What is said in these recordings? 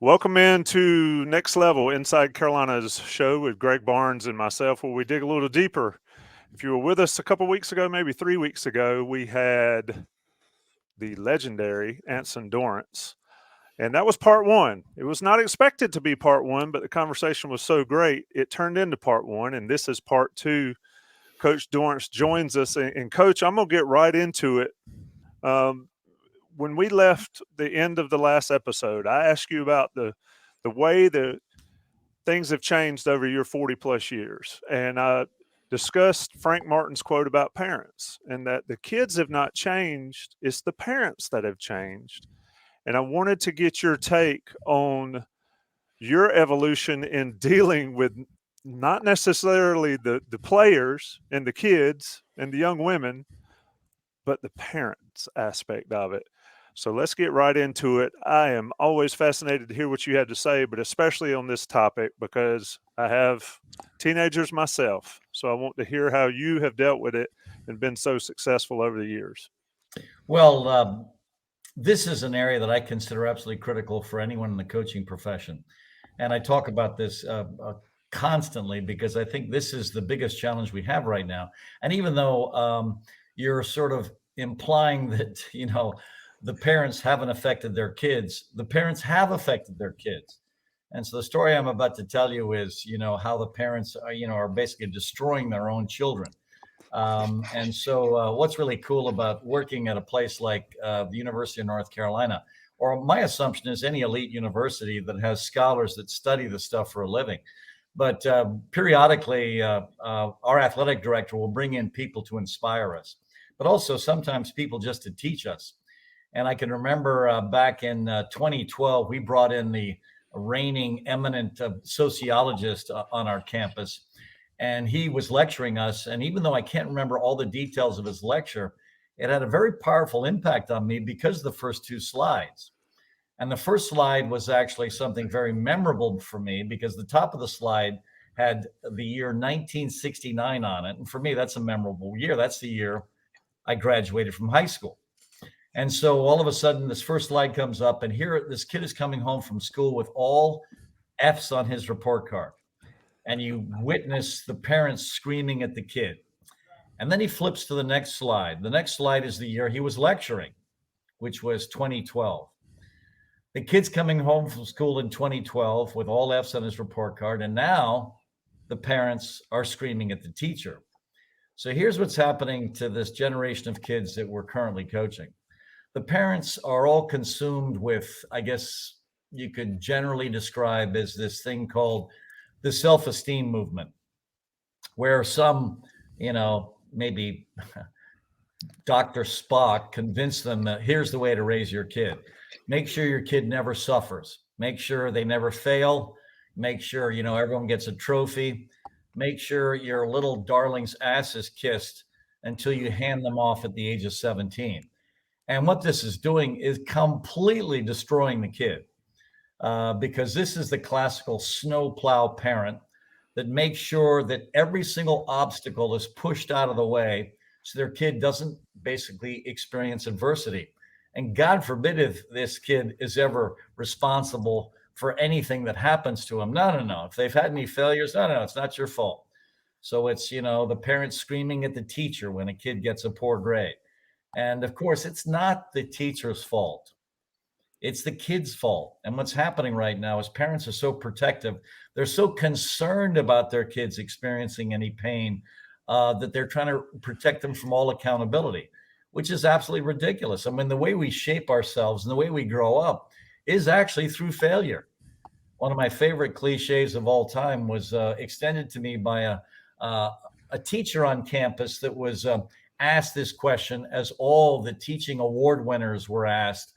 Welcome into Next Level Inside Carolina's show with Greg Barnes and myself, where we dig a little deeper. If you were with us a couple weeks ago, maybe 3 weeks ago, we had the legendary Anson Dorrance, and that was part one. It was not expected to be part one, but the conversation was so great, it turned into part one, and this is part two. Coach Dorrance joins us, and Coach, I'm going to get right into it. When we left the end of the last episode, I asked you about the way the things have changed over your 40 plus years. And I discussed Frank Martin's quote about parents and that the kids have not changed, it's the parents that have changed. And I wanted to get your take on your evolution in dealing with not necessarily the players and the kids and the young women, but the parents aspect of it. So let's get right into it. I am always fascinated to hear what you had to say, but especially on this topic because I have teenagers myself. So I want to hear how you have dealt with it and been so successful over the years. Well, this is an area that I consider absolutely critical for anyone in the coaching profession. And I talk about this constantly because I think this is the biggest challenge we have right now. And even though you're sort of implying that, the parents haven't affected their kids, the parents have affected their kids. And so the story I'm about to tell you is, how the parents are basically destroying their own children. And so what's really cool about working at a place like the University of North Carolina, or my assumption is any elite university that has scholars that study the stuff for a living. But periodically, our athletic director will bring in people to inspire us, but also sometimes people just to teach us. And I can remember back in 2012, we brought in the reigning eminent sociologist on our campus, and he was lecturing us. And even though I can't remember all the details of his lecture, it had a very powerful impact on me because of the first two slides. And the first slide was actually something very memorable for me because the top of the slide had the year 1969 on it. And for me, that's a memorable year. That's the year I graduated from high school. And so all of a sudden, this first slide comes up, and here this kid is coming home from school with all F's on his report card. And you witness the parents screaming at the kid. And then he flips to the next slide. The next slide is the year he was lecturing, which was 2012. The kid's coming home from school in 2012 with all F's on his report card. And now the parents are screaming at the teacher. So here's what's happening to this generation of kids that we're currently coaching. The parents are all consumed with, I guess you could generally describe as this thing called the self-esteem movement, where some, maybe Dr. Spock convinced them that here's the way to raise your kid. Make sure your kid never suffers. Make sure they never fail. Make sure, everyone gets a trophy. Make sure your little darling's ass is kissed until you hand them off at the age of 17. And what this is doing is completely destroying the kid because this is the classical snowplow parent that makes sure that every single obstacle is pushed out of the way so their kid doesn't basically experience adversity. And God forbid if this kid is ever responsible for anything that happens to him. No. If they've had any failures, no, it's not your fault. So it's, the parents screaming at the teacher when a kid gets a poor grade. And of course, it's not the teacher's fault. It's the kid's fault. And what's happening right now is parents are so protective. They're so concerned about their kids experiencing any pain that they're trying to protect them from all accountability, which is absolutely ridiculous. I mean, the way we shape ourselves and the way we grow up is actually through failure. One of my favorite cliches of all time was extended to me by a teacher on campus that was asked this question as all the teaching award winners were asked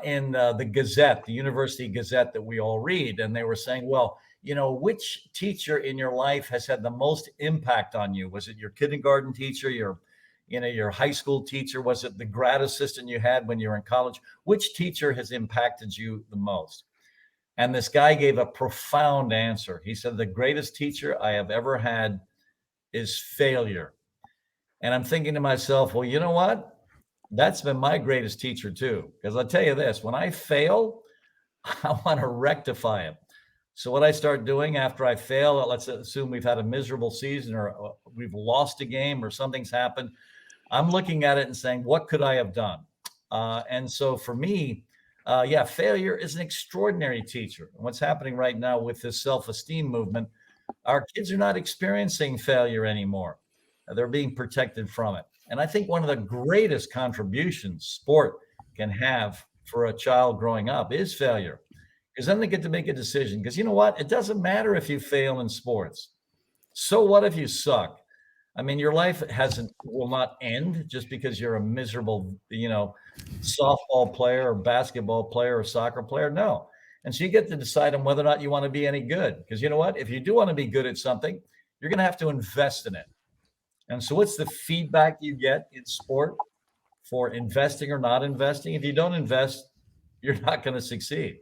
in the Gazette, the University Gazette that we all read. And they were saying, well, which teacher in your life has had the most impact on you? Was it your kindergarten teacher, your high school teacher? Was it the grad assistant you had when you were in college? Which teacher has impacted you the most? And this guy gave a profound answer. He said, the greatest teacher I have ever had is failure. And I'm thinking to myself, well, you know what? That's been my greatest teacher too. Because I'll tell you this, when I fail, I want to rectify it. So what I start doing after I fail, let's assume we've had a miserable season or we've lost a game or something's happened. I'm looking at it and saying, what could I have done? And so for me, failure is an extraordinary teacher. And what's happening right now with this self-esteem movement, our kids are not experiencing failure anymore. They're being protected from it. And I think one of the greatest contributions sport can have for a child growing up is failure, because then they get to make a decision. Because you know what? It doesn't matter if you fail in sports. So what if you suck? I mean, your life will not end just because you're a miserable, softball player or basketball player or soccer player. No. And so you get to decide on whether or not you want to be any good. Because you know what? If you do want to be good at something, you're going to have to invest in it. And so what's the feedback you get in sport for investing or not investing? If you don't invest, you're not going to succeed.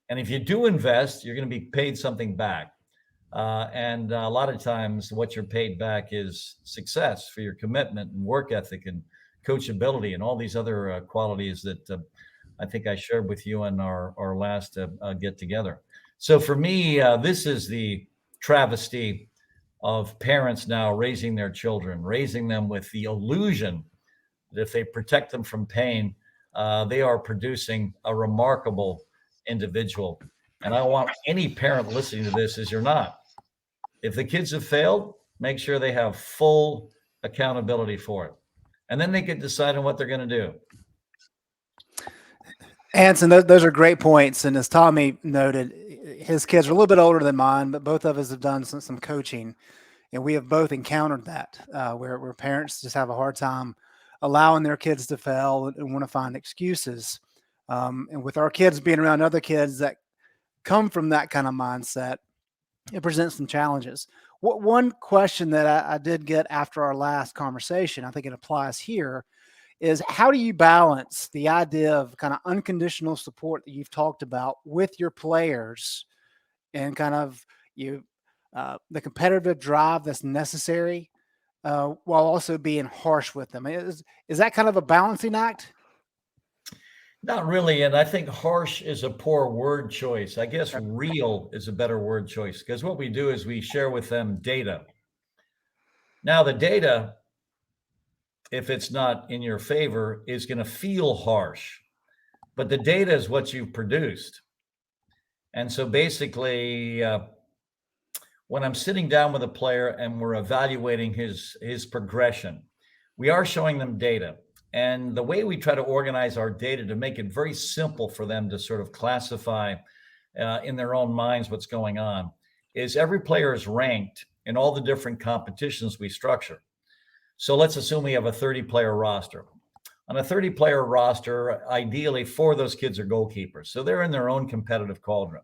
And if you do invest, you're going to be paid something back. And a lot of times what you're paid back is success for your commitment and work ethic and coachability and all these other qualities that I think I shared with you in our last get together. So for me, this is the travesty of parents now raising their children, raising them with the illusion that if they protect them from pain, they are producing a remarkable individual. And I want any parent listening to this is you're not. If the kids have failed, make sure they have full accountability for it. And then they can decide on what they're going to do. Anson, those are great points. And as Tommy noted, his kids are a little bit older than mine, but both of us have done some coaching. And we have both encountered that where parents just have a hard time allowing their kids to fail and want to find excuses. And with our kids being around other kids that come from that kind of mindset, it presents some challenges. One question that I did get after our last conversation, I think it applies here, is how do you balance the idea of kind of unconditional support that you've talked about with your players and kind of the competitive drive that's necessary while also being harsh with them? Is that kind of a balancing act? Not really. And I think harsh is a poor word choice. I guess real is a better word choice, because what we do is we share with them data. Now, the data, if it's not in your favor, is going to feel harsh, but the data is what you've produced. And so basically, when I'm sitting down with a player and we're evaluating his progression, we are showing them data. And the way we try to organize our data to make it very simple for them to sort of classify in their own minds what's going on is every player is ranked in all the different competitions we structure. So let's assume we have a 30-player roster. On a 30-player roster, ideally 4 of those kids are goalkeepers. So they're in their own competitive cauldron.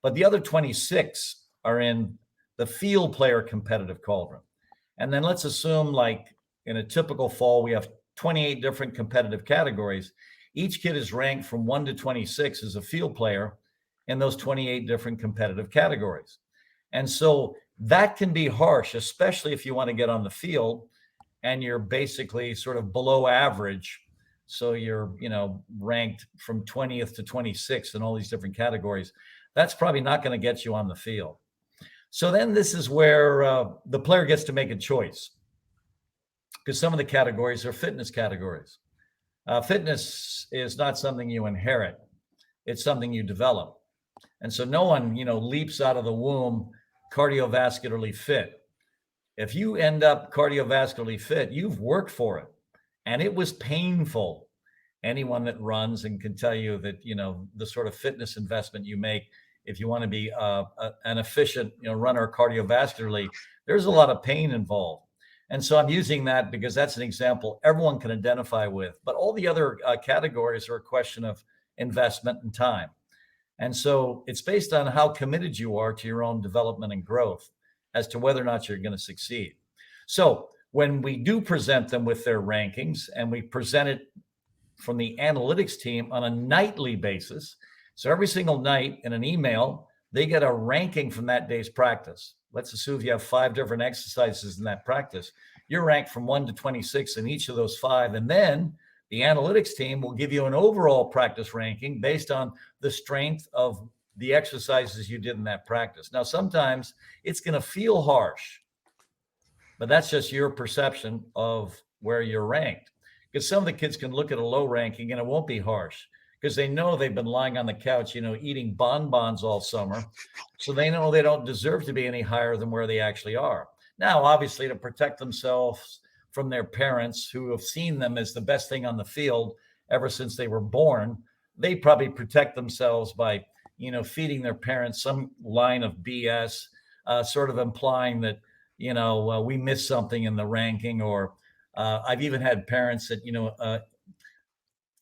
But the other 26 are in the field player competitive cauldron. And then let's assume, like in a typical fall, we have 28 different competitive categories. Each kid is ranked from 1 to 26 as a field player in those 28 different competitive categories. And so that can be harsh, especially if you want to get on the field and you're basically sort of below average. So you're, ranked from 20th to 26th in all these different categories. That's probably not going to get you on the field. So then this is where the player gets to make a choice, because some of the categories are fitness categories. Fitness is not something you inherit. It's something you develop. And so no one, leaps out of the womb cardiovascularly fit. If you end up cardiovascularly fit, you've worked for it. And it was painful. Anyone that runs and can tell you that, the sort of fitness investment you make, if you want to be an efficient runner cardiovascularly, there's a lot of pain involved. And so I'm using that because that's an example everyone can identify with. But all the other categories are a question of investment and time. And so it's based on how committed you are to your own development and growth as to whether or not you're going to succeed. So when we do present them with their rankings, and we present it from the analytics team on a nightly basis, so every single night in an email, they get a ranking from that day's practice. Let's assume you have 5 different exercises in that practice. You're ranked from 1 to 26 in each of those 5. And then the analytics team will give you an overall practice ranking based on the strength of the exercises you did in that practice. Now, sometimes it's going to feel harsh, but that's just your perception of where you're ranked. Because some of the kids can look at a low ranking and it won't be harsh because they know they've been lying on the couch, eating bonbons all summer. So they know they don't deserve to be any higher than where they actually are. Now, obviously, to protect themselves from their parents who have seen them as the best thing on the field ever since they were born, they probably protect themselves by, feeding their parents some line of BS, sort of implying that, we missed something in the ranking, or I've even had parents that,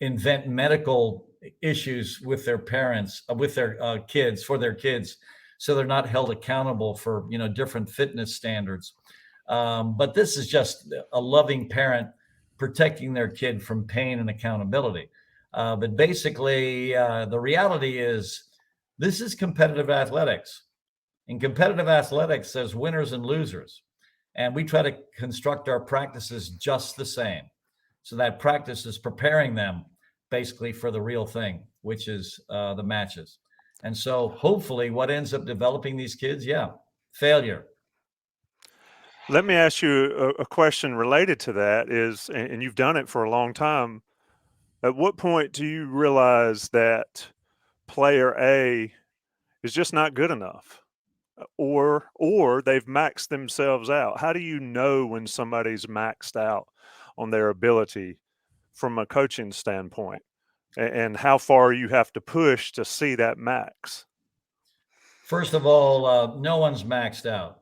invent medical issues with their parents, with their kids, for their kids, so they're not held accountable for, different fitness standards. But this is just a loving parent protecting their kid from pain and accountability. But basically, the reality is this is competitive athletics. In competitive athletics, there's winners and losers. And we try to construct our practices just the same. So that practice is preparing them basically for the real thing, which is the matches. And so hopefully what ends up developing these kids, failure. Let me ask you a question related to that is, and you've done it for a long time. At what point do you realize that player A is just not good enough, or they've maxed themselves out? How do you know when somebody's maxed out on their ability from a coaching standpoint, and how far you have to push to see that max? First of all, no one's maxed out.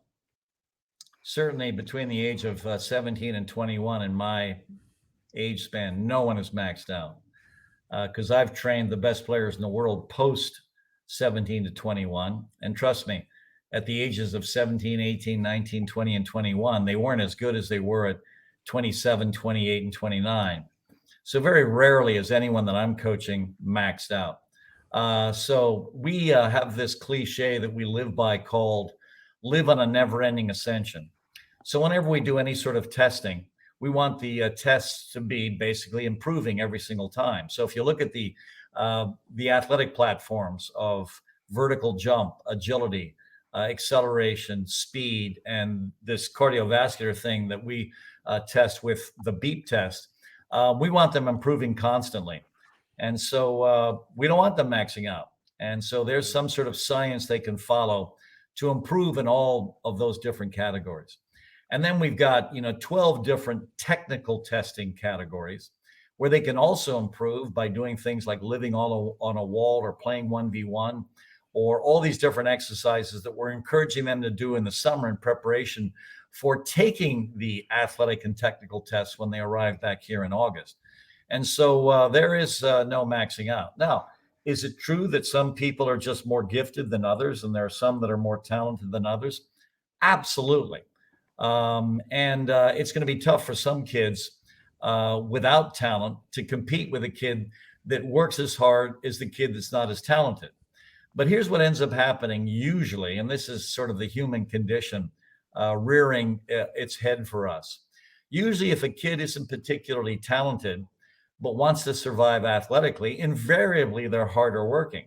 Certainly between the age of 17 and 21 in my age span, no one is maxed out. Because I've trained the best players in the world post 17 to 21. And trust me, at the ages of 17, 18, 19, 20, and 21, they weren't as good as they were at 27, 28, and 29. So very rarely is anyone that I'm coaching maxed out. So we have this cliche that we live by called live on a never-ending ascension. So whenever we do any sort of testing, we want the tests to be basically improving every single time. So if you look at the athletic platforms of vertical jump, agility, acceleration, speed, and this cardiovascular thing that we test with the beep test, we want them improving constantly. And so we don't want them maxing out. And so there's some sort of science they can follow to improve in all of those different categories. And then we've got, 12 different technical testing categories where they can also improve by doing things like living on a wall or playing 1v1, or all these different exercises that we're encouraging them to do in the summer in preparation for taking the athletic and technical tests when they arrive back here in August. And so there is no maxing out. Now, is it true that some people are just more gifted than others and there are some that are more talented than others? Absolutely. And it's going to be tough for some kids without talent to compete with a kid that works as hard as the kid that's not as talented. But here's what ends up happening usually, and this is sort of the human condition rearing its head for us. Usually if a kid isn't particularly talented, but wants to survive athletically, invariably they're harder working.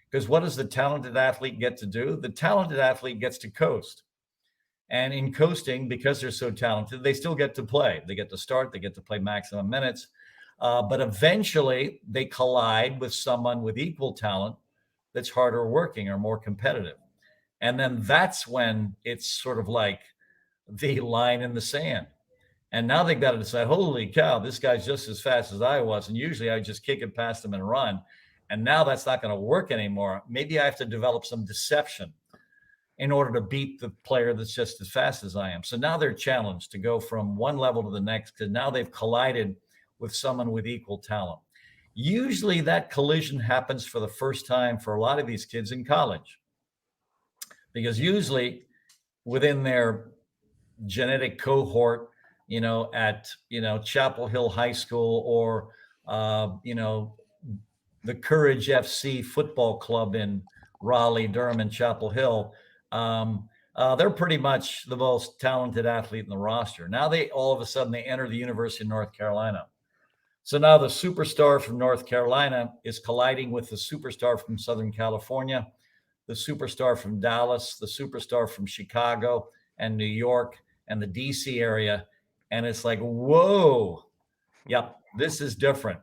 Because what does the talented athlete get to do? The talented athlete gets to coast. And in coasting, because they're so talented, they still get to play. They get to start, they get to play maximum minutes. But eventually they collide with someone with equal talent that's harder working or more competitive. And then that's when it's sort of like the line in the sand. And now they've got to decide, holy cow, this guy's just as fast as I was. And usually I just kick it past him and run. And now that's not going to work anymore. Maybe I have to develop some deception in order to beat the player that's just as fast as I am. So now they're challenged to go from one level to the next, because now they've collided with someone with equal talent. Usually that collision happens for the first time for a lot of these kids in college, because usually within their genetic cohort, at, Chapel Hill High School or, the Courage FC football club in Raleigh, Durham, and Chapel Hill, they're pretty much the most talented athlete in the roster. Now all of a sudden they enter the University of North Carolina. So now the superstar from North Carolina is colliding with the superstar from Southern California, the superstar from Dallas, the superstar from Chicago and New York and the DC area. And it's like, whoa, yep, this is different.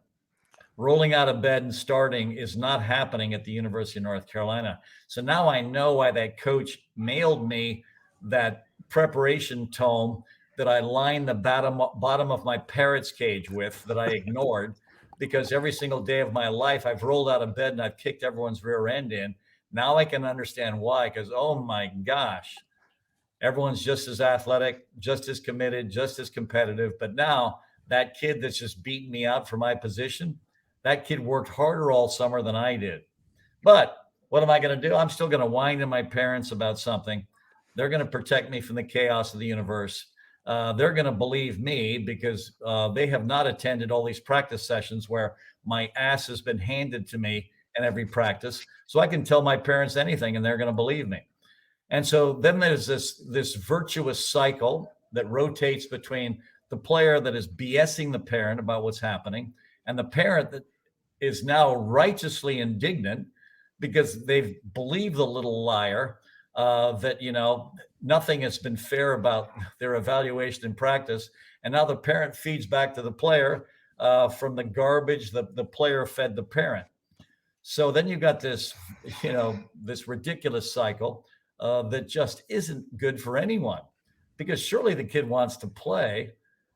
Rolling out of bed and starting is not happening at the University of North Carolina. So now I know why that coach mailed me that preparation tome that I lined the bottom of my parrot's cage with, that I ignored, because every single day of my life I've rolled out of bed and I've kicked everyone's rear end in. Now I can understand why, because oh my gosh, everyone's just as athletic, just as committed, just as competitive. But now that kid that's just beating me out for my position, that kid worked harder all summer than I did. But what am I going to do? I'm still going to whine to my parents about something. They're going to protect me from the chaos of the universe. They're going to believe me because they have not attended all these practice sessions where my ass has been handed to me in every practice. So I can tell my parents anything and they're going to believe me. And so then there's this virtuous cycle that rotates between the player that is BSing the parent about what's happening and the parent that is now righteously indignant because they've believed the little liar that, you know, nothing has been fair about their evaluation in practice. And now the parent feeds back to the player from the garbage that the player fed the parent. So then you've got this, you know, this ridiculous cycle that just isn't good for anyone, because surely the kid wants to play.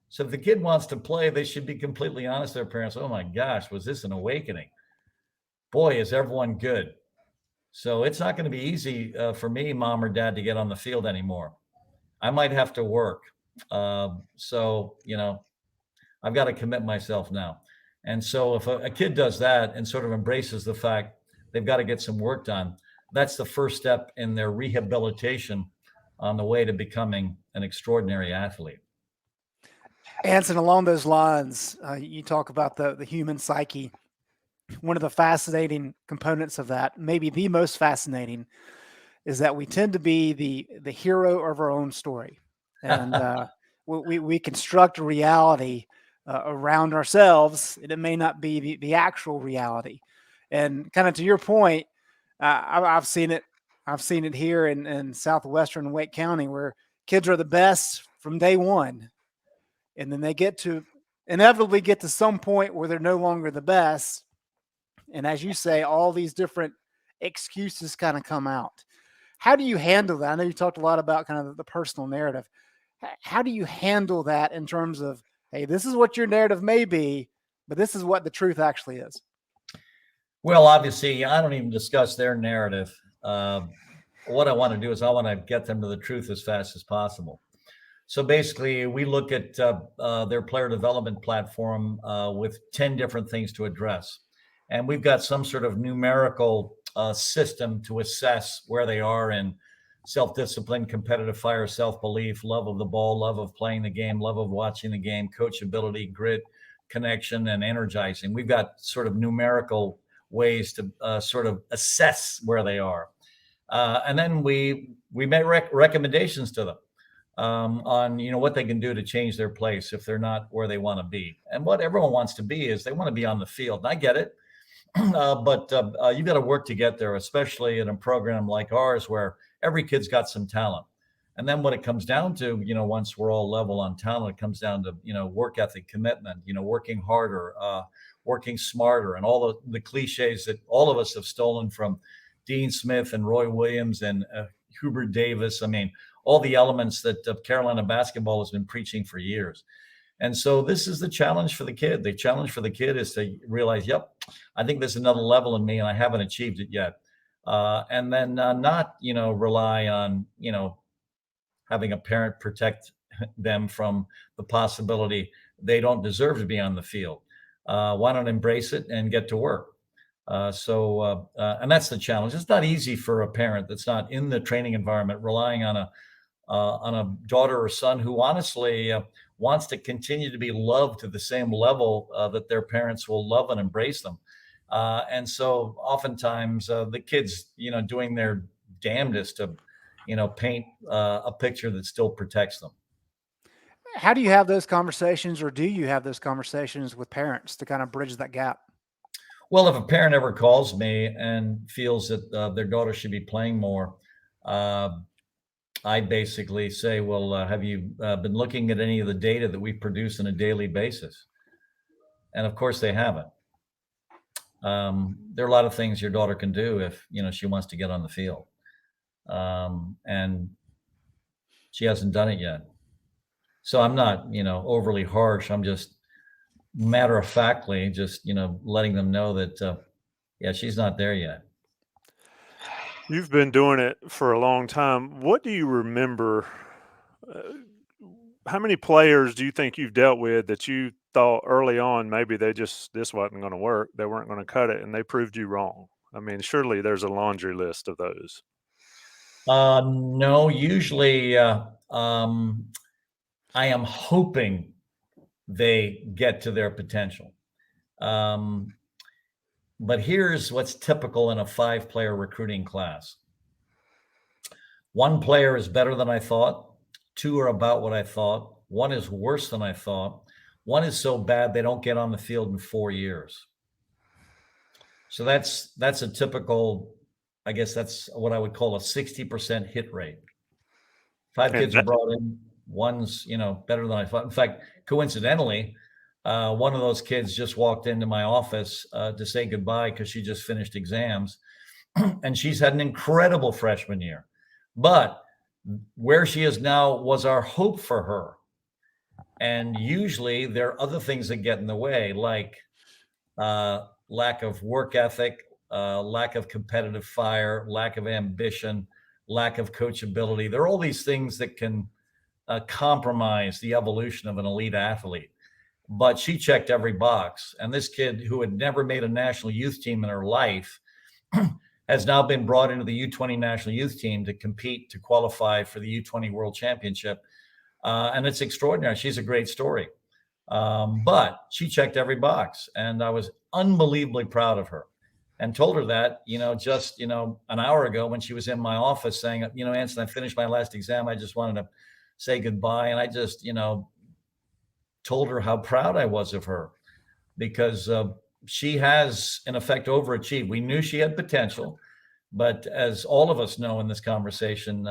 So if the kid wants to play, they should be completely honest to their parents. Oh my gosh, was this an awakening? Boy, is everyone good. So it's not going to be easy for me, mom or dad, to get on the field anymore. I might have to work. So, you know, I've got to commit myself now. And so if a kid does that and sort of embraces the fact they've got to get some work done, that's the first step in their rehabilitation on the way to becoming an extraordinary athlete. Anson, along those lines, you talk about the human psyche. One of the fascinating components of that, maybe the most fascinating, is that we tend to be the hero of our own story, and we construct a reality around ourselves, and it may not be the actual reality. And kind of to your point, I've seen it. I've seen it here in southwestern Wake County, where kids are the best from day one, and then they inevitably get to some point where they're no longer the best. And as you say, all these different excuses kind of come out. How do you handle that? I know you talked a lot about kind of the personal narrative. How do you handle that in terms of, hey, this is what your narrative may be, but this is what the truth actually is? Well, obviously, I don't even discuss their narrative. What I want to do is I want to get them to the truth as fast as possible. So basically, we look at their player development platform with 10 different things to address. And we've got some sort of numerical system to assess where they are in self-discipline, competitive fire, self-belief, love of the ball, love of playing the game, love of watching the game, coachability, grit, connection, and energizing. We've got sort of numerical ways to sort of assess where they are. And then we make recommendations to them on, you know, what they can do to change their place if they're not where they want to be. And what everyone wants to be is they want to be on the field. And I get it. But you got to work to get there, especially in a program like ours where every kid's got some talent. And then when it comes down to, you know, once we're all level on talent, it comes down to, you know, work ethic, commitment, you know, working harder, working smarter, and all the cliches that all of us have stolen from Dean Smith and Roy Williams and Hubert Davis. I mean, all the elements that Carolina basketball has been preaching for years. And so this is the challenge for the kid. The challenge for the kid is to realize, yep, I think there's another level in me and I haven't achieved it yet. And then not, you know, rely on, you know, having a parent protect them from the possibility they don't deserve to be on the field. Why not embrace it and get to work? And that's the challenge. It's not easy for a parent that's not in the training environment, relying on a daughter or son who honestly wants to continue to be loved to the same level that their parents will love and embrace them. And so oftentimes the kids, you know, doing their damnedest to, you know, paint a picture that still protects them. How do you have those conversations, or do you have those conversations with parents to kind of bridge that gap? Well, if a parent ever calls me and feels that their daughter should be playing more, uh, I basically say, well, have you been looking at any of the data that we produce on a daily basis? And of course they haven't. There are a lot of things your daughter can do if, she wants to get on the field. And she hasn't done it yet. So I'm not, overly harsh. I'm just matter of factly, just, letting them know that, yeah, she's not there yet. You've been doing it for a long time. What do you remember? Uh, how many players do you think you've dealt with that you thought early on maybe this wasn't going to work, they weren't going to cut it, and they proved you wrong? I mean, surely there's a laundry list of those. No, usually I am hoping they get to their potential. But here's what's typical in a 5-player recruiting class. 1 player is better than I thought. 2 are about what I thought. 1 is worse than I thought. 1 is so bad they don't get on the field in 4 years. So that's a typical, I guess that's what I would call a 60% hit rate. 5 kids are brought in. 1's, better than I thought. In fact, coincidentally, one of those kids just walked into my office to say goodbye because she just finished exams, and she's had an incredible freshman year. But where she is now was our hope for her. And usually there are other things that get in the way, like lack of work ethic, lack of competitive fire, lack of ambition, lack of coachability. There are all these things that can compromise the evolution of an elite athlete. But she checked every box. And this kid, who had never made a national youth team in her life, has now been brought into the U20 national youth team to compete, to qualify for the U20 World Championship. And it's extraordinary. She's a great story. But she checked every box. And I was unbelievably proud of her, and told her that, just, an hour ago when she was in my office saying, Anson, I finished my last exam. I just wanted to say goodbye. And I just, told her how proud I was of her, because she has, in effect, overachieved. We knew she had potential, but as all of us know in this conversation,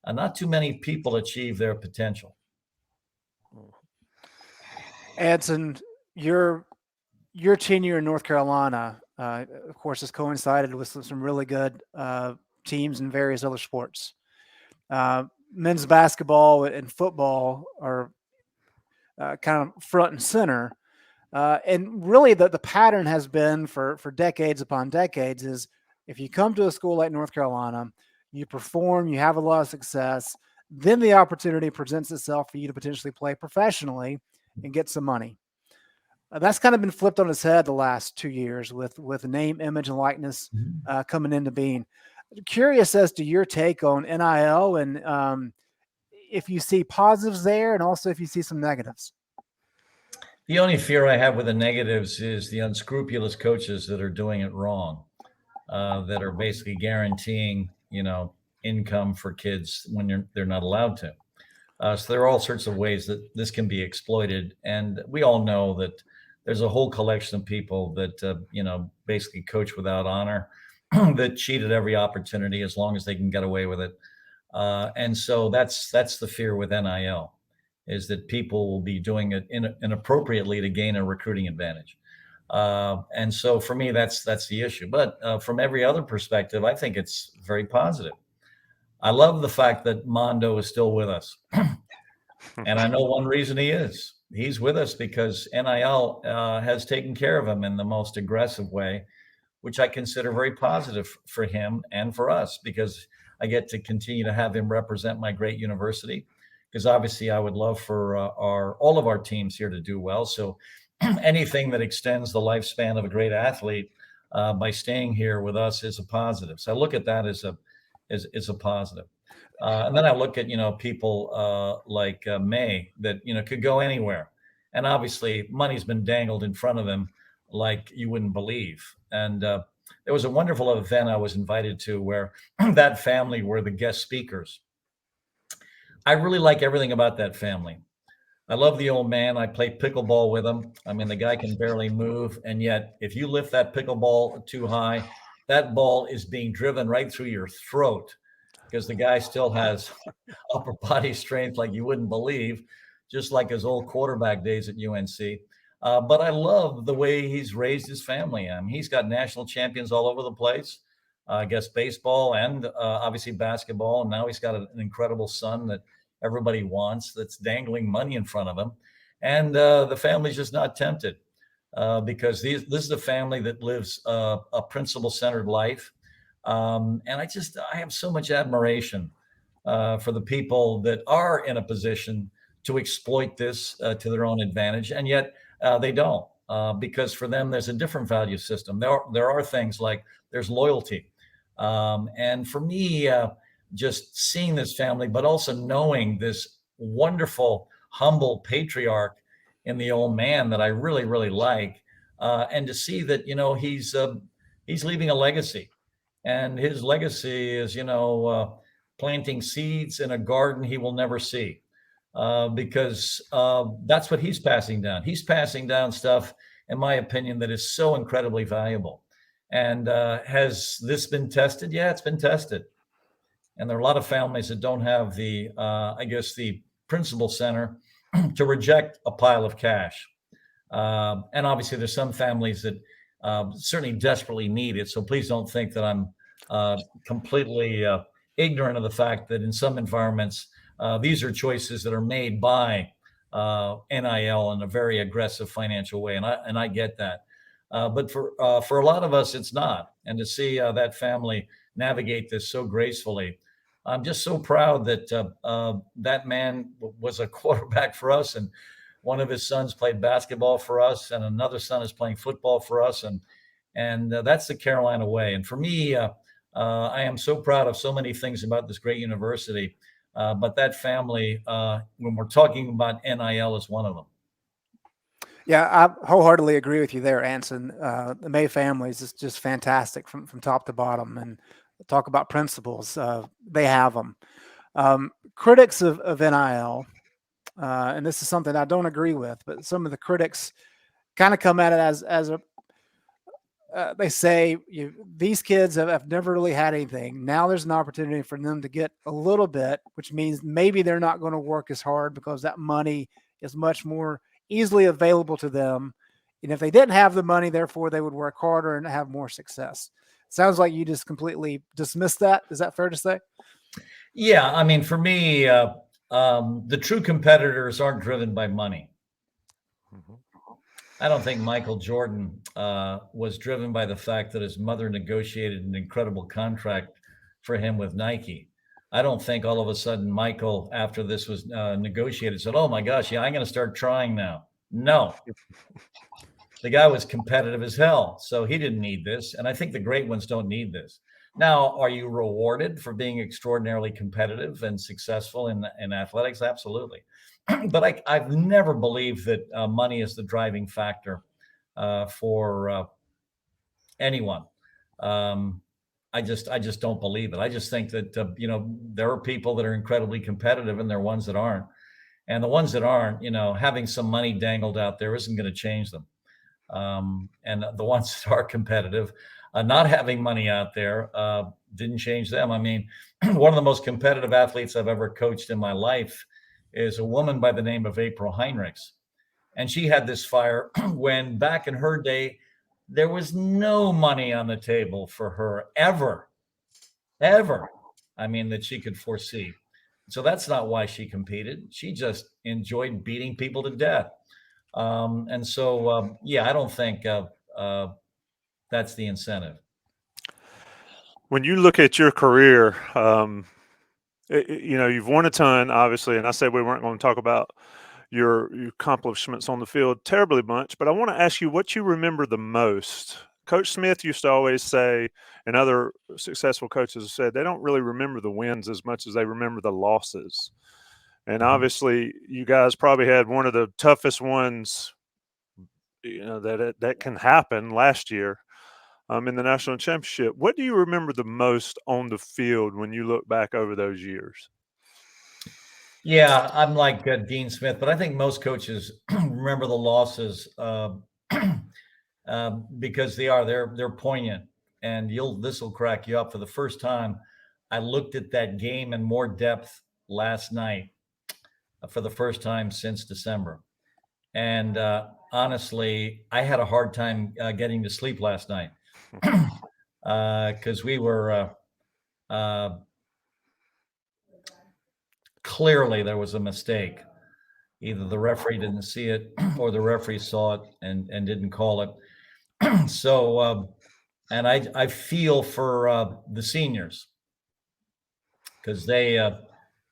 not too many people achieve their potential. Anson, your tenure in North Carolina, of course, has coincided with some really good teams in various other sports. Men's basketball and football are kind of front and center. And really the pattern has been for decades upon decades is, if you come to a school like North Carolina, you perform, you have a lot of success, then the opportunity presents itself for you to potentially play professionally and get some money. That's kind of been flipped on its head the last 2 years with name, image, and likeness coming into being. Curious as to your take on NIL, and if you see positives there, and also if you see some negatives. The only fear I have with the negatives is the unscrupulous coaches that are doing it wrong, that are basically guaranteeing, income for kids when they're not allowed to. So there are all sorts of ways that this can be exploited. And we all know that there's a whole collection of people that, basically coach without honor, that cheat at every opportunity as long as they can get away with it. And so that's the fear with NIL, is that people will be doing it inappropriately to gain a recruiting advantage. And so for me, that's the issue. But from every other perspective, I think it's very positive. I love the fact that Mondo is still with us. And I know one reason he is. He's with us because NIL has taken care of him in the most aggressive way, which I consider very positive for him and for us, because I get to continue to have him represent my great university. Because obviously I would love for all of our teams here to do well. So anything that extends the lifespan of a great athlete by staying here with us is a positive. So I look at that as a positive. And then I look at, people like May that, could go anywhere. And obviously money's been dangled in front of him like you wouldn't believe. And there was a wonderful event I was invited to where that family were the guest speakers. I really like everything about that family. I love the old man. I play pickleball with him. I mean, the guy can barely move. And yet, if you lift that pickleball too high, that ball is being driven right through your throat because the guy still has upper body strength like you wouldn't believe, just like his old quarterback days at UNC. But I love the way he's raised his family. I mean, he's got national champions all over the place. I guess baseball and obviously basketball. And now he's got an incredible son that everybody wants that's dangling money in front of him. And the family's just not tempted because this is a family that lives a principle-centered life. And I have so much admiration for the people that are in a position to exploit this to their own advantage, and yet they don't, because for them there's a different value system. There are things like there's loyalty, and for me, just seeing this family, but also knowing this wonderful, humble patriarch in the old man that I really, really like, and to see that he's leaving a legacy, and his legacy is planting seeds in a garden he will never see, because that's what he's passing down. He's passing down stuff, in my opinion, that is so incredibly valuable. And has this been tested? Yeah, it's been tested. And there are a lot of families that don't have the principal center to reject a pile of cash. And obviously, there's some families that certainly desperately need it. So please don't think that I'm completely ignorant of the fact that in some environments, these are choices that are made by NIL in a very aggressive financial way, and I get that. But for a lot of us, it's not. And to see that family navigate this so gracefully, I'm just so proud that that man was a quarterback for us, and one of his sons played basketball for us, and another son is playing football for us, and that's the Carolina way. And for me, I am so proud of so many things about this great university, but that family, when we're talking about NIL, is one of them. Yeah, I wholeheartedly agree with you there, Anson. The May families is just fantastic from top to bottom. And talk about principles, they have them. Critics of NIL, and this is something I don't agree with, but some of the critics kind of come at it as a they say these kids have never really had anything. Now there's an opportunity for them to get a little bit, which means maybe they're not going to work as hard because that money is much more easily available to them. And if they didn't have the money, therefore they would work harder and have more success. Sounds like you just completely dismissed that. Is that fair to say? Yeah, I mean, for me, the true competitors aren't driven by money. Mhm. I don't think Michael Jordan was driven by the fact that his mother negotiated an incredible contract for him with Nike. I don't think all of a sudden Michael, after this was negotiated, said, "Oh my gosh, yeah, I'm going to start trying now." No, the guy was competitive as hell, so he didn't need this. And I think the great ones don't need this. Now, are you rewarded for being extraordinarily competitive and successful in athletics? Absolutely. But I've never believed that money is the driving factor for anyone. I just don't believe it. I just think that there are people that are incredibly competitive, and there are ones that aren't. And the ones that aren't, having some money dangled out there isn't going to change them. And the ones that are competitive, not having money out there didn't change them. I mean, one of the most competitive athletes I've ever coached in my life is a woman by the name of April Heinrichs. And she had this fire when back in her day, there was no money on the table for her ever, ever. I mean, that she could foresee. So that's not why she competed. She just enjoyed beating people to death. And so, yeah, I don't think that's the incentive. When you look at your career, you've won a ton, obviously, and I said we weren't going to talk about your accomplishments on the field terribly much, but I want to ask you what you remember the most. Coach Smith used to always say, and other successful coaches have said, they don't really remember the wins as much as they remember the losses. And obviously, you guys probably had one of the toughest ones, that can happen last year in the national championship. What do you remember the most on the field when you look back over those years? Yeah, I'm like Dean Smith, but I think most coaches remember the losses because they're poignant, and this will crack you up. For the first time, I looked at that game in more depth last night for the first time since December, and honestly, I had a hard time getting to sleep last night because we were clearly there was a mistake. Either the referee didn't see it or the referee saw it and didn't call it. So, and I feel for the seniors because they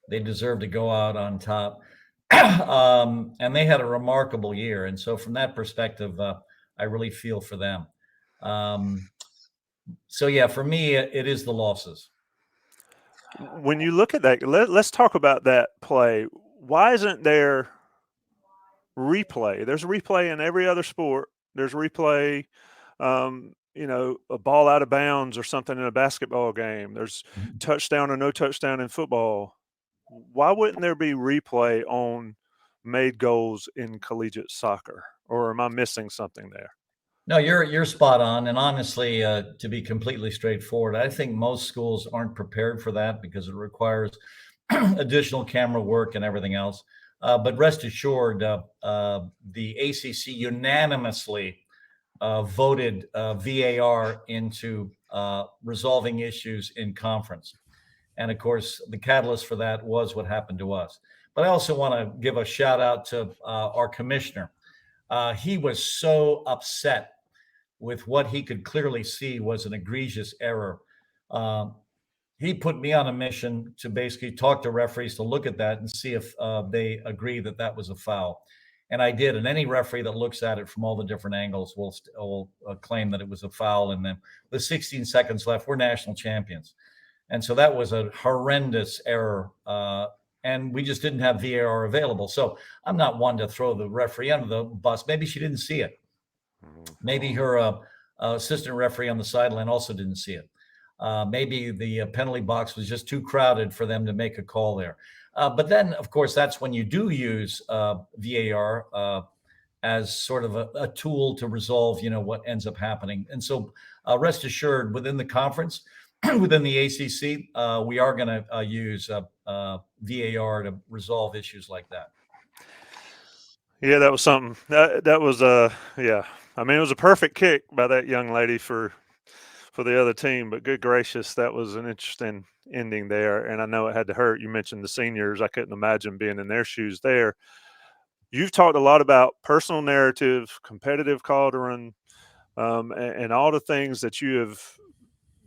deserve to go out on top. And they had a remarkable year. And so from that perspective, I really feel for them. So yeah, for me, it is the losses. When you look at that, let's talk about that play. Why isn't there replay? There's replay in every other sport. There's replay, a ball out of bounds or something in a basketball game. There's touchdown or no touchdown in football. Why wouldn't there be replay on made goals in collegiate soccer? Or am I missing something there? No, you're spot on. And honestly, to be completely straightforward, I think most schools aren't prepared for that because it requires additional camera work and everything else. But rest assured, the ACC unanimously voted VAR into resolving issues in conference. And of course, the catalyst for that was what happened to us. But I also want to give a shout out to our commissioner. He was so upset with what he could clearly see was an egregious error. He put me on a mission to basically talk to referees to look at that and see if they agree that that was a foul. And I did. And any referee that looks at it from all the different angles will claim that it was a foul. And then with 16 seconds left, we're national champions. And so that was a horrendous error. And we just didn't have VAR available. So I'm not one to throw the referee under the bus. Maybe she didn't see it. Maybe her assistant referee on the sideline also didn't see it. Maybe the penalty box was just too crowded for them to make a call there. But then, of course, that's when you do use VAR as sort of a tool to resolve, what ends up happening. And so rest assured, within the conference, within the ACC, we are going to use VAR to resolve issues like that. Yeah, that was something. That was yeah. I mean, it was a perfect kick by that young lady for the other team, but good gracious, that was an interesting ending there. And I know it had to hurt. You mentioned the seniors. I couldn't imagine being in their shoes there. You've talked a lot about personal narrative, competitive cauldron, and all the things that you have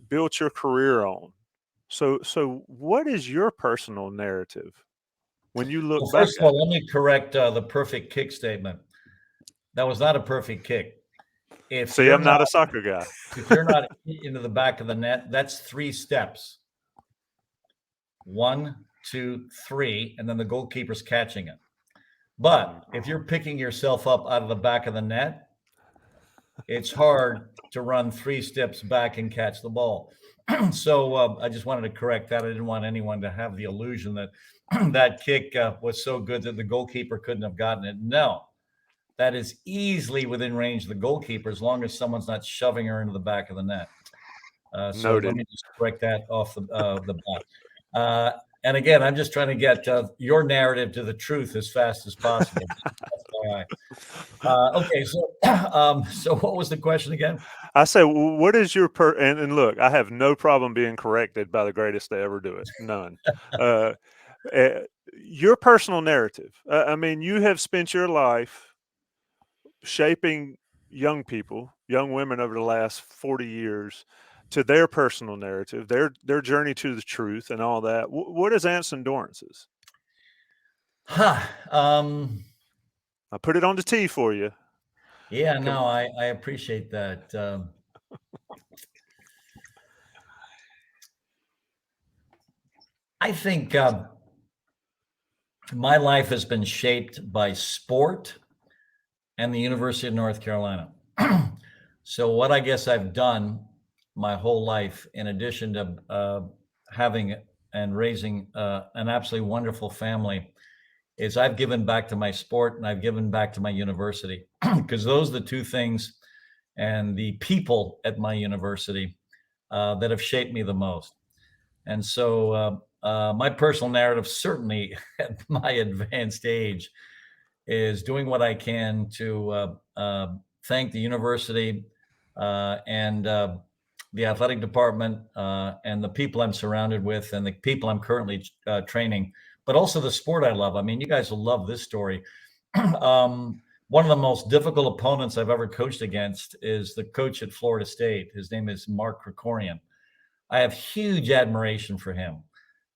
built your career on. So what is your personal narrative when you look back? First of all, let me correct the perfect kick statement. That was not a perfect kick. See, I'm not a soccer guy. If you're not into the back of the net, that's 3 steps. 1, 2, 3, and then the goalkeeper's catching it. But if you're picking yourself up out of the back of the net, it's hard to run 3 steps back and catch the ball. So I just wanted to correct that. I didn't want anyone to have the illusion that that kick was so good that the goalkeeper couldn't have gotten it. No. That is easily within range of the goalkeeper as long as someone's not shoving her into the back of the net. So let me just correct that off the bat. And again, I'm just trying to get your narrative to the truth as fast as possible. Okay, so what was the question again? I say, what is your and look, I have no problem being corrected by the greatest to ever do it. None. Your personal narrative. I mean, you have spent your life shaping young people, young women over the last 40 years to their personal narrative, their journey to the truth and all that. What is Anson Dorrance's? I put it on the tee for you. Yeah, no, I appreciate that. I think my life has been shaped by sport and the University of North Carolina. So what I guess I've done my whole life, in addition to having and raising an absolutely wonderful family is I've given back to my sport and I've given back to my university, because those are the two things and the people at my university that have shaped me the most. And so my personal narrative, certainly at my advanced age, is doing what I can to thank the university and the athletic department and the people I'm surrounded with and the people I'm currently training, but also the sport I love. I mean, you guys will love this story. One of the most difficult opponents I've ever coached against is the coach at Florida State. His name is Mark Krikorian. I have huge admiration for him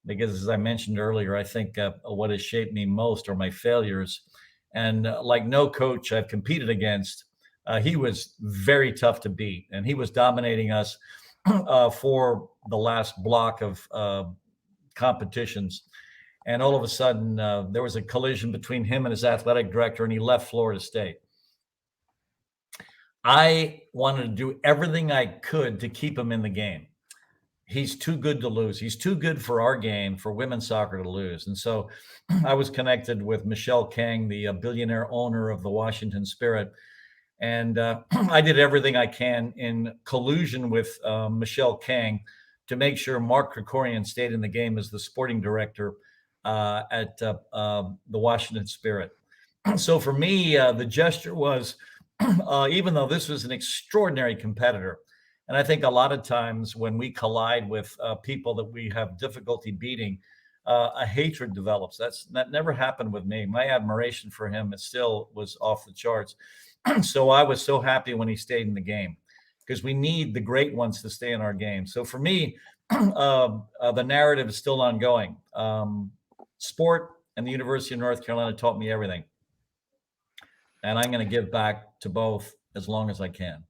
because, as I mentioned earlier, I think what has shaped me most are my failures. And like no coach I've competed against, he was very tough to beat. And he was dominating us for the last block of competitions. And all of a sudden, there was a collision between him and his athletic director, and he left Florida State. I wanted to do everything I could to keep him in the game. He's too good to lose. He's too good for our game, for women's soccer to lose. And so I was connected with Michelle Kang, the billionaire owner of the Washington Spirit. And I did everything I can in collusion with Michelle Kang to make sure Mark Krikorian stayed in the game as the sporting director at the Washington Spirit. So for me, the gesture was, even though this was an extraordinary competitor, and I think a lot of times when we collide with people that we have difficulty beating, a hatred develops. That never happened with me. My admiration for him still was off the charts. So I was so happy when he stayed in the game, because we need the great ones to stay in our game. So for me, the narrative is still ongoing. Sport and the University of North Carolina taught me everything. And I'm going to give back to both as long as I can.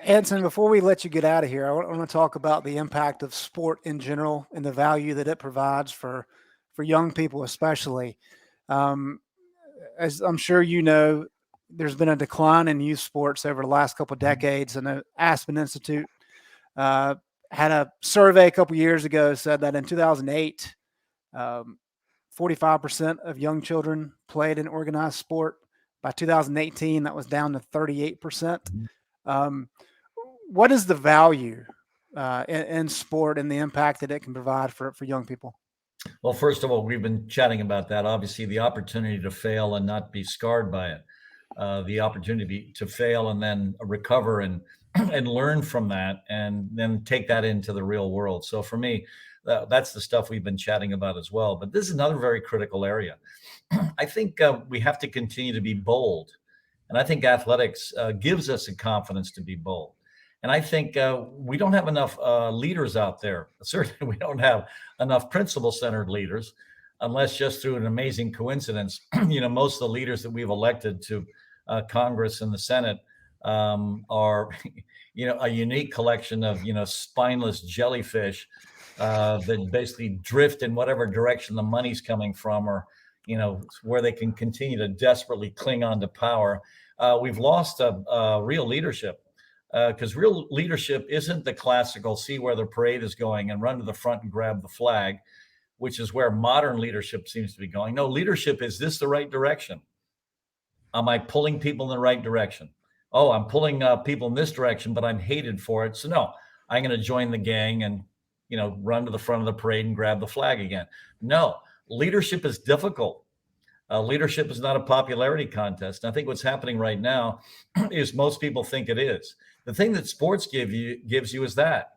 Anson, before we let you get out of here, I want to talk about the impact of sport in general and the value that it provides for young people, especially. As I'm sure you know, there's been a decline in youth sports over the last couple of decades, and the Aspen Institute had a survey a couple of years ago said that in 2008, 45% of young children played in organized sport. By 2018, that was down to 38%. What is the value in sport and the impact that it can provide for young people? Well, first of all, we've been chatting about that. Obviously, the opportunity to fail and not be scarred by it, the opportunity to fail and then recover and learn from that, and then take that into the real world. So for me, that's the stuff we've been chatting about as well. But this is another very critical area. I think we have to continue to be bold. And I think athletics gives us a confidence to be bold. And I think we don't have enough leaders out there. Certainly, we don't have enough principle-centered leaders, unless just through an amazing coincidence, most of the leaders that we've elected to Congress and the Senate are, a unique collection of, spineless jellyfish that basically drift in whatever direction the money's coming from, or, where they can continue to desperately cling on to power. We've lost real leadership. Because real leadership isn't the classical see where the parade is going and run to the front and grab the flag, which is where modern leadership seems to be going. No, leadership is this the right direction? Am I pulling people in the right direction? Oh, I'm pulling people in this direction, but I'm hated for it. So no, I'm going to join the gang and, run to the front of the parade and grab the flag again. No, leadership is difficult. Leadership is not a popularity contest. And I think what's happening right now is most people think it is. The thing that sports gives you is that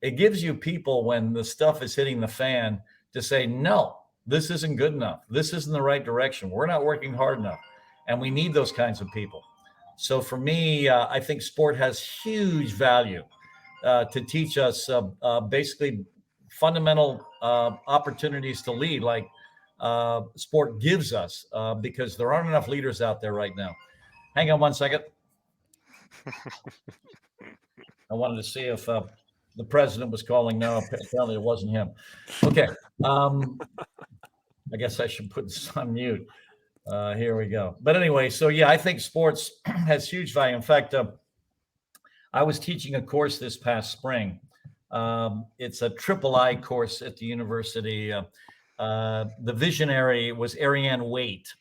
it gives you people, when the stuff is hitting the fan, to say, no, this isn't good enough. This isn't the right direction. We're not working hard enough. And we need those kinds of people. So for me, I think sport has huge value to teach us basically fundamental opportunities to lead, like sport gives us, because there aren't enough leaders out there right now. Hang on one second. I wanted to see if the president was calling. No, apparently it wasn't him. Okay. I guess I should put this on mute. Here we go. But anyway, so yeah, I think sports has huge value. In fact, I was teaching a course this past spring It's a triple-I course at the university. The visionary was Ariane Waite,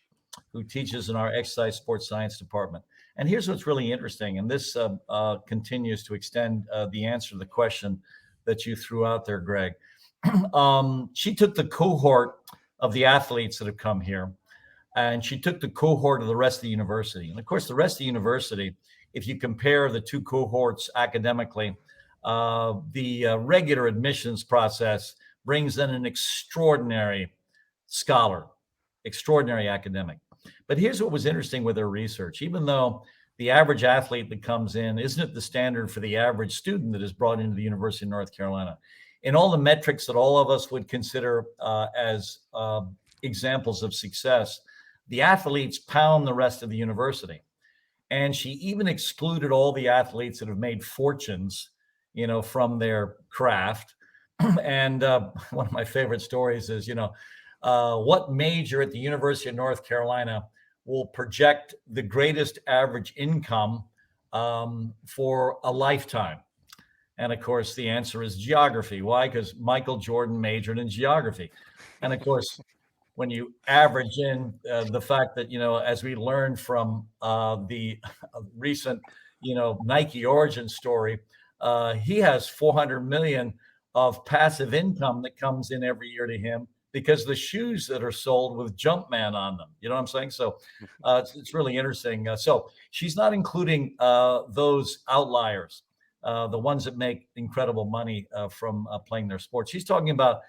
who teaches in our exercise sports science department. And here's what's really interesting, and this continues to extend the answer to the question that you threw out there, Greg. She took the cohort of the athletes that have come here, and she took the cohort of the rest of the university. And of course, the rest of the university, if you compare the two cohorts academically, the regular admissions process brings in an extraordinary scholar, extraordinary academic. But here's what was interesting with her research. Even though the average athlete that comes in isn't the standard for the average student that is brought into the University of North Carolina, in all the metrics that all of us would consider as examples of success, the athletes pound the rest of the university. And she even excluded all the athletes that have made fortunes, from their craft. And one of my favorite stories is, what major at the University of North Carolina will project the greatest average income for a lifetime? And of course, the answer is geography. Why? Because Michael Jordan majored in geography. And of course, when you average in the fact that, as we learned from the recent, Nike origin story, he has 400 million of passive income that comes in every year to him because the shoes that are sold with Jumpman on them. You know what I'm saying? So it's really interesting. So she's not including those outliers, the ones that make incredible money from playing their sport. She's talking about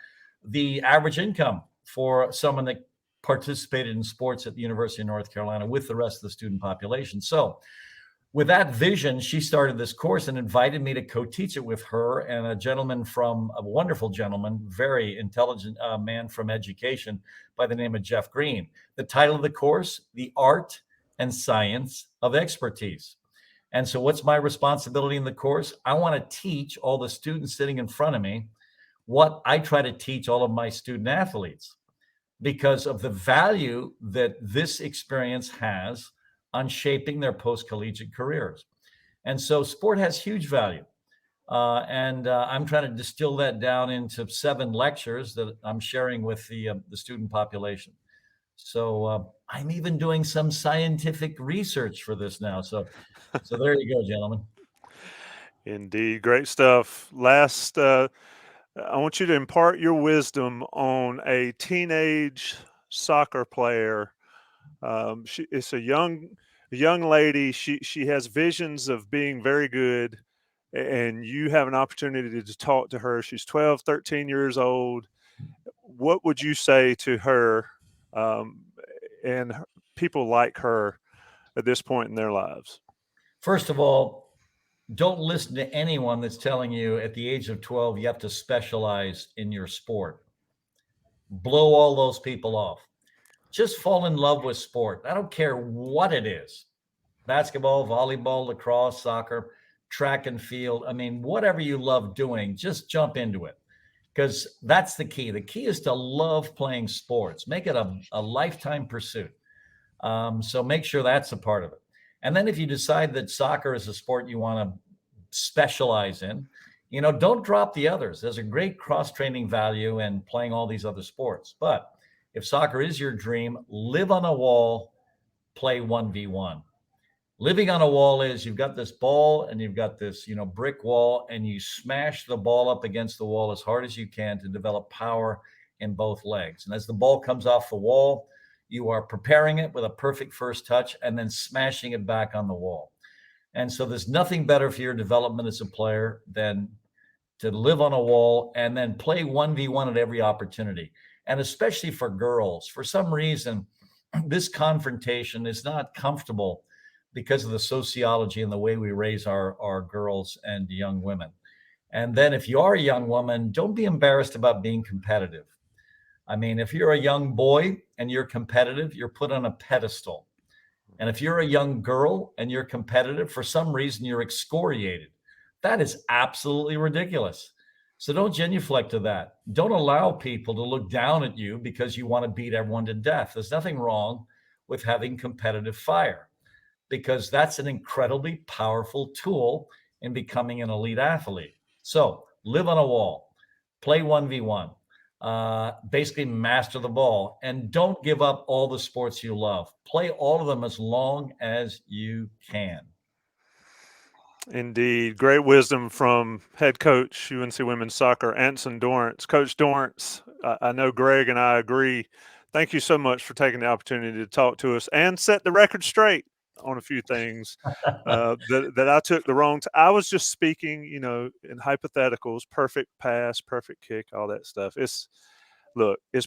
the average income for someone that participated in sports at the University of North Carolina with the rest of the student population. So with that vision, she started this course and invited me to co-teach it with her and a wonderful gentleman, very intelligent man from education by the name of Jeff Green. The title of the course, The Art and Science of Expertise. And so what's my responsibility in the course? I want to teach all the students sitting in front of me what I try to teach all of my student athletes because of the value that this experience has on shaping their post-collegiate careers. And so sport has huge value. And I'm trying to distill that down into 7 lectures that I'm sharing with the student population. So I'm even doing some scientific research for this now. So there you go, gentlemen. Indeed. Great stuff. Last, I want you to impart your wisdom on a teenage soccer player. It's a young lady. She has visions of being very good, and you have an opportunity to talk to her. She's 12, 13 years old. What would you say to her and people like her at this point in their lives? First of all, don't listen to anyone that's telling you at the age of 12 you have to specialize in your sport. Blow all those people off. Just fall in love with sport. I don't care what it is. Basketball, volleyball, lacrosse, soccer, track and field. I mean, whatever you love doing, just jump into it because that's the key. The key is to love playing sports. Make it a lifetime pursuit. So make sure that's a part of it. And then if you decide that soccer is a sport you want to specialize in, don't drop the others. There's a great cross-training value in playing all these other sports. But if soccer is your dream, live on a wall, play 1v1. Living on a wall is you've got this ball and you've got this, brick wall, and you smash the ball up against the wall as hard as you can to develop power in both legs. And as the ball comes off the wall, you are preparing it with a perfect first touch and then smashing it back on the wall. And so there's nothing better for your development as a player than to live on a wall and then play 1v1 at every opportunity. And especially for girls, for some reason, this confrontation is not comfortable because of the sociology and the way we raise our girls and young women. And then if you are a young woman, don't be embarrassed about being competitive. I mean, if you're a young boy and you're competitive, you're put on a pedestal. And if you're a young girl and you're competitive, for some reason, you're excoriated. That is absolutely ridiculous. So don't genuflect to that. Don't allow people to look down at you because you want to beat everyone to death. There's nothing wrong with having competitive fire because that's an incredibly powerful tool in becoming an elite athlete. So live on a wall, play 1v1, basically master the ball, and don't give up all the sports you love. Play all of them as long as you can. Indeed. Great wisdom from head coach, UNC women's soccer, Anson Dorrance. Coach Dorrance, I know Greg and I agree. Thank you so much for taking the opportunity to talk to us and set the record straight on a few things that I took the wrong. I was just speaking, in hypotheticals, perfect pass, perfect kick, all that stuff. It's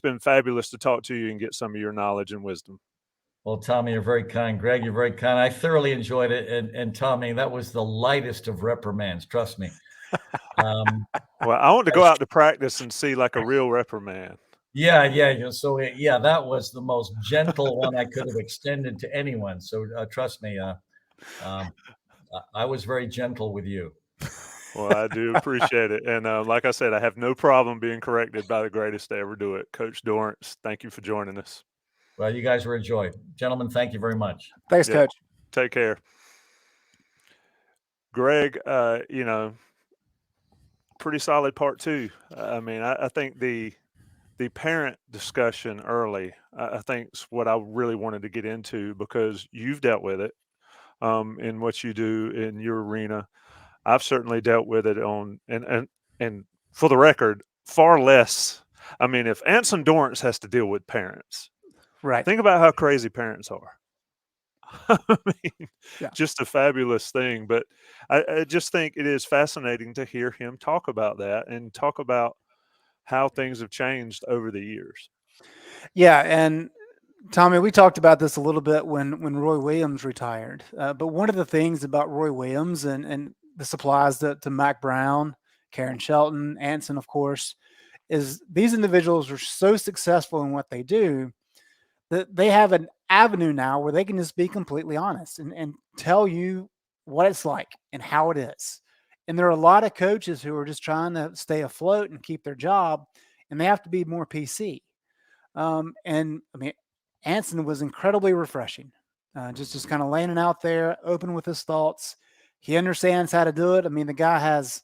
been fabulous to talk to you and get some of your knowledge and wisdom. Well, Tommy, you're very kind. Greg, you're very kind. I thoroughly enjoyed it. And Tommy, that was the lightest of reprimands. Trust me. Well, I want to go out to practice and see like a real reprimand. Yeah. So that was the most gentle one I could have extended to anyone. So trust me, I was very gentle with you. Well, I do appreciate it. And like I said, I have no problem being corrected by the greatest to ever do it. Coach Dorrance, thank you for joining us. Well, you guys were a joy. Gentlemen, thank you very much. Thanks, Coach. Take care. Greg, pretty solid part two. I mean, I think the parent discussion early, I think is what I really wanted to get into because you've dealt with it in what you do in your arena. I've certainly dealt with it and for the record, far less. I mean, if Anson Dorrance has to deal with parents, right? Think about how crazy parents are. I mean, Yeah. just a fabulous thing. But I just think it is fascinating to hear him talk about that and talk about how things have changed over the years. Yeah, and Tommy, we talked about this a little bit when Roy Williams retired. But one of the things about Roy Williams and this applies to Mac Brown, Karen Shelton, Anson, of course, is these individuals are so successful in what they do that they have an avenue now where they can just be completely honest and tell you what it's like and how it is. And there are a lot of coaches who are just trying to stay afloat and keep their job, and they have to be more PC. And I mean, Anson was incredibly refreshing, just kind of laying it out there, open with his thoughts. He understands how to do it. I mean, the guy has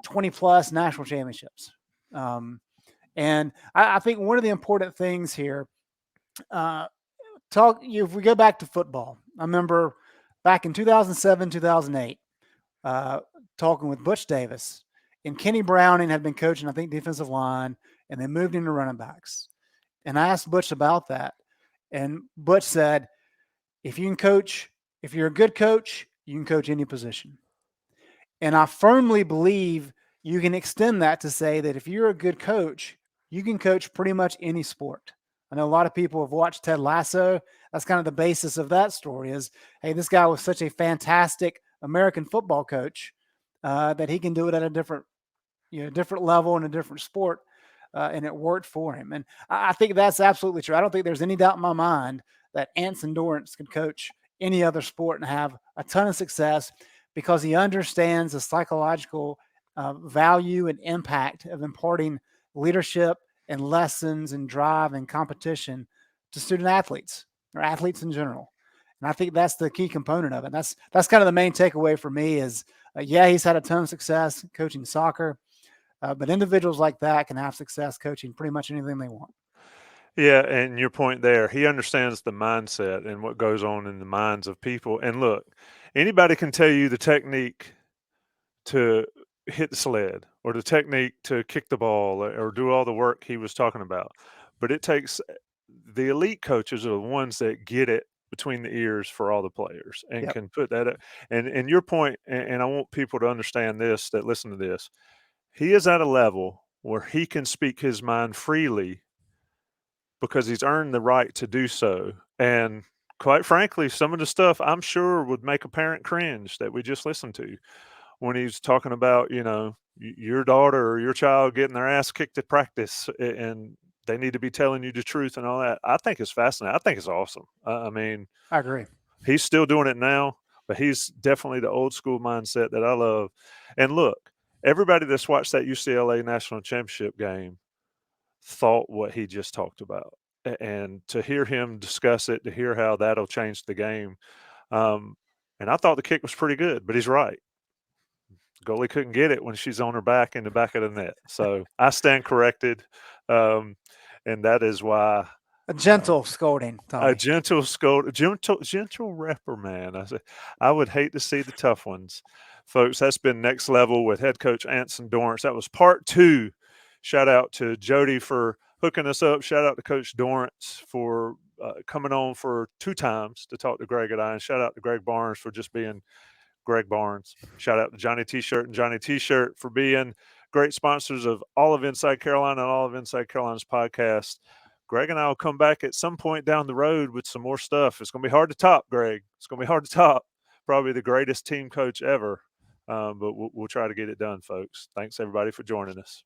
20 plus national championships. And I think one of the important things here, if we go back to football, I remember back in 2007, 2008, talking with Butch Davis, and Kenny Browning had been coaching, I think, defensive line, and they moved into running backs. And I asked Butch about that. And Butch said, if you can coach, if you're a good coach, you can coach any position. And I firmly believe you can extend that to say that if you're a good coach, you can coach pretty much any sport. I know a lot of people have watched Ted Lasso. That's kind of the basis of that story is, hey, this guy was such a fantastic American football coach that he can do it at a different level in a different sport. And it worked for him. And I think that's absolutely true. I don't think there's any doubt in my mind that Anson Dorrance can coach any other sport and have a ton of success because he understands the psychological value and impact of imparting leadership and lessons and drive and competition to student athletes or athletes in general. And I think that's the key component of it. That's kind of the main takeaway for me is, he's had a ton of success coaching soccer. But individuals like that can have success coaching pretty much anything they want. Yeah, and your point there, he understands the mindset and what goes on in the minds of people. And look, anybody can tell you the technique to hit the sled or the technique to kick the ball or do all the work he was talking about. But it takes the elite coaches are the ones that get it between the ears for all the players and can put that up. And your point, and I want people to understand this, that listen to this. He is at a level where he can speak his mind freely because he's earned the right to do so. And quite frankly, some of the stuff I'm sure would make a parent cringe that we just listened to when he's talking about, your daughter or your child getting their ass kicked at practice and they need to be telling you the truth and all that. I think it's fascinating. I think it's awesome. I mean, I agree. He's still doing it now, but he's definitely the old school mindset that I love. And look, everybody that's watched that UCLA national championship game thought what he just talked about. And to hear him discuss it, to hear how that'll change the game. And I thought the kick was pretty good, but he's right. goalie couldn't get it when she's on her back in the back of the net. So I stand corrected. And that is why A gentle scolding, Tommy. a gentle scold, gentle reprimand. I would hate to see the tough ones, folks. That's been Next Level with head coach Anson Dorrance. That was part 2. Shout out to Jody for hooking us up. Shout out to Coach Dorrance for coming on for 2 times to talk to Greg and I. And shout out to Greg Barnes for just being Greg Barnes. Shout out to Johnny T-Shirt and Johnny T-Shirt for being great sponsors of all of Inside Carolina and all of Inside Carolina's podcast. Greg and I will come back at some point down the road with some more stuff. It's going to be hard to top, Greg. It's going to be hard to top. Probably the greatest team coach ever. But we'll try to get it done, folks. Thanks, everybody, for joining us.